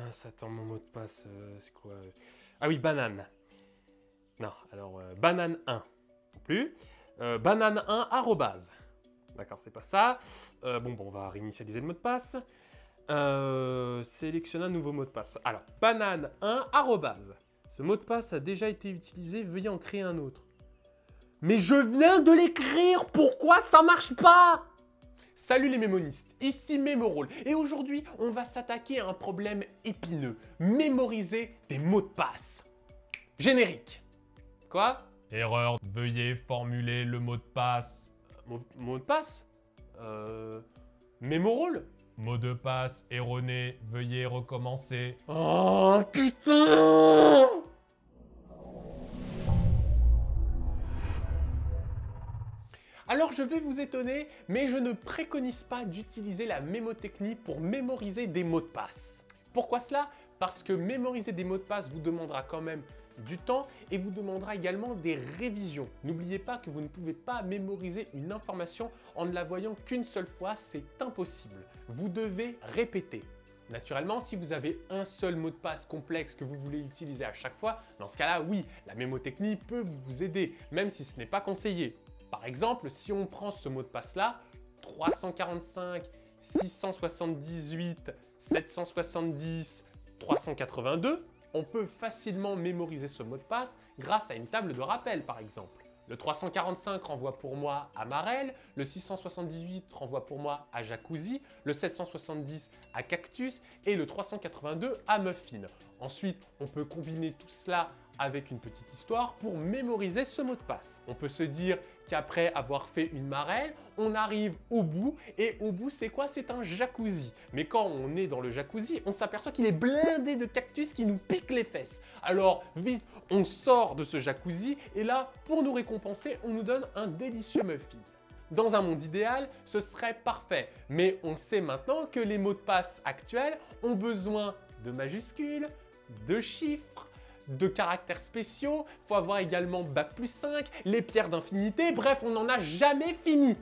mince, attends, mon mot de passe, c'est quoi Ah oui, banane. Non, alors, banane 1. Non plus. Banane 1, arrobase. D'accord, c'est pas ça. Bon, on va réinitialiser le mot de passe. Sélectionne un nouveau mot de passe. Alors, banane 1, arrobase. Ce mot de passe a déjà été utilisé, veuillez en créer un autre. Mais je viens de l'écrire, pourquoi ça marche pas? Salut les mémonistes, ici Mémorole, et aujourd'hui on va s'attaquer à un problème épineux, mémoriser des mots de passe. Générique. Quoi? Erreur, veuillez formuler le mot de passe. Mot de passe? Mémorole? Mot de passe erroné, veuillez recommencer. Oh putain! Alors je vais vous étonner, mais je ne préconise pas d'utiliser la mémotechnie pour mémoriser des mots de passe. Pourquoi cela? Parce que mémoriser des mots de passe vous demandera quand même du temps et vous demandera également des révisions. N'oubliez pas que vous ne pouvez pas mémoriser une information en ne la voyant qu'une seule fois, c'est impossible. Vous devez répéter. Naturellement, si vous avez un seul mot de passe complexe que vous voulez utiliser à chaque fois, dans ce cas-là, oui, la mémotechnie peut vous aider, même si ce n'est pas conseillé. Par exemple, si on prend ce mot de passe-là, 345, 678, 770, 382, on peut facilement mémoriser ce mot de passe grâce à une table de rappel, par exemple. Le 345 renvoie pour moi à Marel, le 678 renvoie pour moi à Jacuzzi, le 770 à Cactus et le 382 à Muffin. Ensuite, on peut combiner tout cela avec une petite histoire pour mémoriser ce mot de passe. On peut se dire qu'après avoir fait une marelle, on arrive au bout, et au bout c'est quoi? C'est un jacuzzi. Mais quand on est dans le jacuzzi, on s'aperçoit qu'il est blindé de cactus qui nous piquent les fesses. Alors vite, on sort de ce jacuzzi, et là, pour nous récompenser, on nous donne un délicieux muffin. Dans un monde idéal, ce serait parfait, mais on sait maintenant que les mots de passe actuels ont besoin de majuscules, de chiffres, de caractères spéciaux, il faut avoir également Bac+5, les pierres d'infinité, bref, on n'en a jamais fini.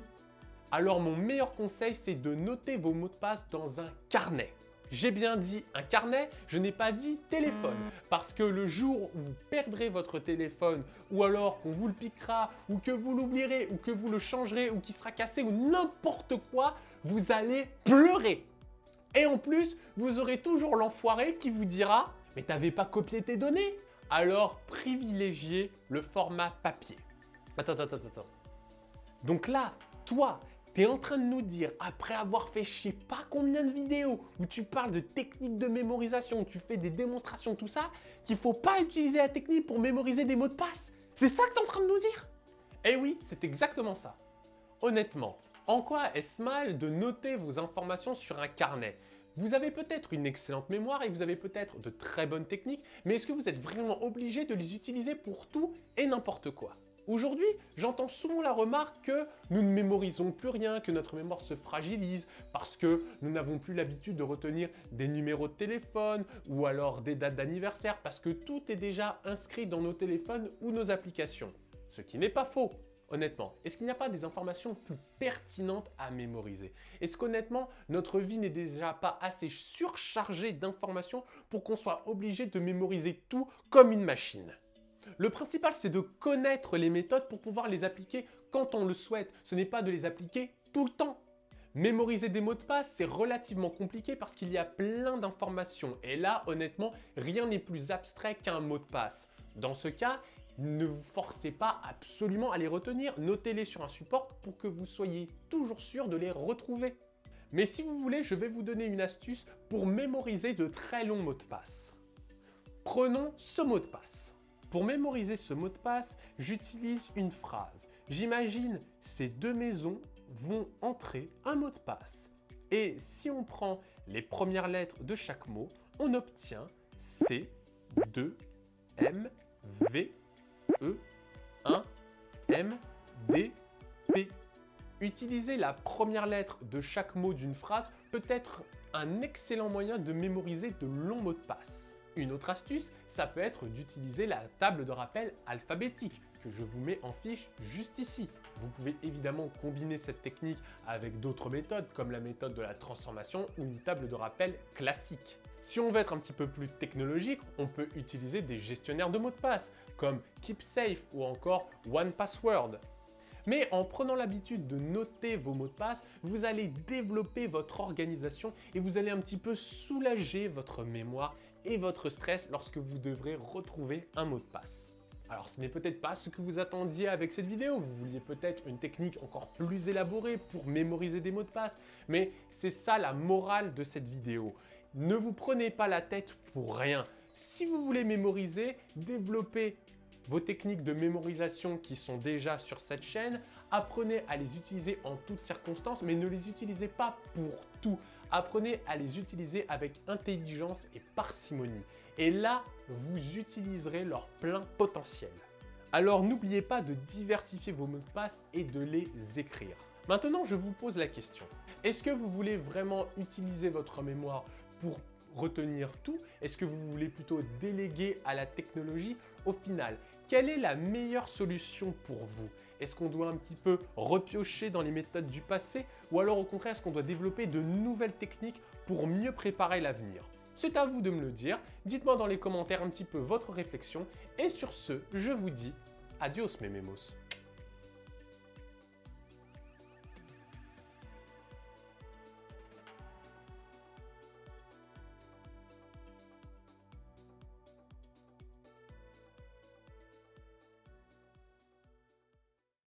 Alors mon meilleur conseil, c'est de noter vos mots de passe dans un carnet. J'ai bien dit un carnet, je n'ai pas dit téléphone, parce que le jour où vous perdrez votre téléphone, ou alors qu'on vous le piquera, ou que vous l'oublierez, ou que vous le changerez, ou qu'il sera cassé, ou n'importe quoi, vous allez pleurer. Et en plus, vous aurez toujours l'enfoiré qui vous dira « Mais t'avais pas copié tes données ?» Alors privilégiez le format papier. Attends. Donc là, toi, tu es en train de nous dire, après avoir fait je sais pas combien de vidéos où tu parles de techniques de mémorisation, tu fais des démonstrations, tout ça, qu'il ne faut pas utiliser la technique pour mémoriser des mots de passe. C'est ça que tu es en train de nous dire? Eh oui, c'est exactement ça. Honnêtement, en quoi est-ce mal de noter vos informations sur un carnet? Vous avez peut-être une excellente mémoire et vous avez peut-être de très bonnes techniques, mais est-ce que vous êtes vraiment obligé de les utiliser pour tout et n'importe quoi? Aujourd'hui, j'entends souvent la remarque que nous ne mémorisons plus rien, que notre mémoire se fragilise parce que nous n'avons plus l'habitude de retenir des numéros de téléphone ou alors des dates d'anniversaire parce que tout est déjà inscrit dans nos téléphones ou nos applications. Ce qui n'est pas faux. Honnêtement, est-ce qu'il n'y a pas des informations plus pertinentes à mémoriser? Est-ce qu'honnêtement, notre vie n'est déjà pas assez surchargée d'informations pour qu'on soit obligé de mémoriser tout comme une machine? Le principal, c'est de connaître les méthodes pour pouvoir les appliquer quand on le souhaite. Ce n'est pas de les appliquer tout le temps. Mémoriser des mots de passe, c'est relativement compliqué parce qu'il y a plein d'informations. Et là, honnêtement, rien n'est plus abstrait qu'un mot de passe. Dans ce cas, ne vous forcez pas absolument à les retenir. Notez-les sur un support pour que vous soyez toujours sûr de les retrouver. Mais si vous voulez, je vais vous donner une astuce pour mémoriser de très longs mots de passe. Prenons ce mot de passe. Pour mémoriser ce mot de passe, j'utilise une phrase. J'imagine ces deux maisons vont entrer un mot de passe. Et si on prend les premières lettres de chaque mot, on obtient C, 2, M, V, E, 1, M, D, P. Utiliser la première lettre de chaque mot d'une phrase peut être un excellent moyen de mémoriser de longs mots de passe. Une autre astuce, ça peut être d'utiliser la table de rappel alphabétique que je vous mets en fiche juste ici. Vous pouvez évidemment combiner cette technique avec d'autres méthodes comme la méthode de la transformation ou une table de rappel classique. Si on veut être un petit peu plus technologique, on peut utiliser des gestionnaires de mots de passe comme KeepSafe ou encore 1Password. Mais en prenant l'habitude de noter vos mots de passe, vous allez développer votre organisation et vous allez un petit peu soulager votre mémoire et votre stress lorsque vous devrez retrouver un mot de passe. Alors ce n'est peut-être pas ce que vous attendiez avec cette vidéo, vous vouliez peut-être une technique encore plus élaborée pour mémoriser des mots de passe, mais c'est ça la morale de cette vidéo. Ne vous prenez pas la tête pour rien. Si vous voulez mémoriser, développez vos techniques de mémorisation qui sont déjà sur cette chaîne, apprenez à les utiliser en toutes circonstances, mais ne les utilisez pas pour tout. Apprenez à les utiliser avec intelligence et parcimonie. Et là, vous utiliserez leur plein potentiel. Alors n'oubliez pas de diversifier vos mots de passe et de les écrire. Maintenant, je vous pose la question. Est-ce que vous voulez vraiment utiliser votre mémoire pour retenir tout? Est-ce que vous voulez plutôt déléguer à la technologie? Au final, quelle est la meilleure solution pour vous? Est-ce qu'on doit un petit peu repiocher dans les méthodes du passé? Ou alors au contraire, est-ce qu'on doit développer de nouvelles techniques pour mieux préparer l'avenir? C'est à vous de me le dire. Dites-moi dans les commentaires un petit peu votre réflexion. Et sur ce, je vous dis adios mes mémos.